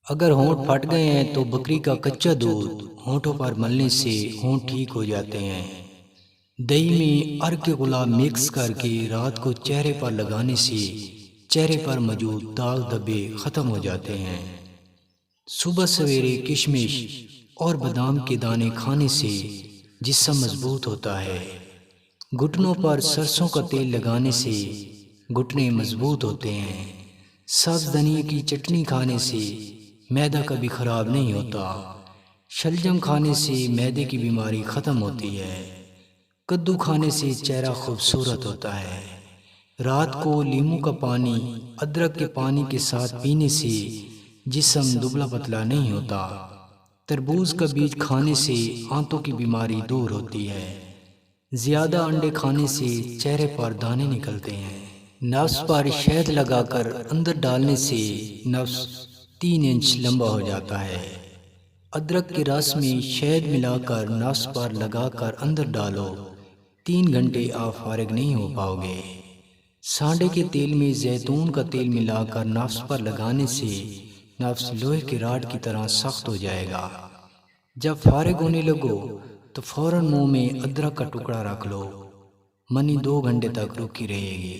اگر ہونٹ پھٹ گئے ہیں تو بکری کا کچا دودھ ہونٹوں پر ملنے سے ہونٹ ٹھیک ہو جاتے ہیں۔ دہی میں ارگ گلاب مکس کر کے رات کو چہرے پر لگانے سے چہرے پر موجود داغ دھبے ختم ہو جاتے ہیں۔ صبح سویرے کشمش اور بادام کے دانے کھانے سے جسم مضبوط ہوتا ہے۔ گھٹنوں پر سرسوں کا تیل لگانے سے گھٹنے مضبوط ہوتے ہیں۔ سبز دھنیا کی چٹنی کھانے سے معدہ کبھی خراب نہیں ہوتا۔ شلجم کھانے سے معدے کی بیماری ختم ہوتی ہے۔ کدو کھانے سے چہرہ خوبصورت ہوتا ہے۔ رات کو لیموں کا پانی ادرک کے پانی کے ساتھ پینے سے جسم دبلا پتلا نہیں ہوتا۔ تربوز کا بیج کھانے سے آنتوں کی بیماری دور ہوتی ہے۔ زیادہ انڈے کھانے سے چہرے پر دانے نکلتے ہیں۔ نفس پر شہد لگا کر اندر ڈالنے سے نفس 3 انچ لمبا ہو جاتا ہے۔ ادرک کے رس میں شہد ملا کر نفس پر لگا کر اندر ڈالو، 3 گھنٹے آپ فارغ نہیں ہو پاؤ گے۔ سانڈے کے تیل میں زیتون کا تیل ملا کر نفس پر لگانے سے نفس لوہے کے راڈ کی طرح سخت ہو جائے گا۔ جب فارغ ہونے لگو تو فوراً منہ میں ادرک کا ٹکڑا رکھ لو، منی 2 گھنٹے تک رکی رہے گی۔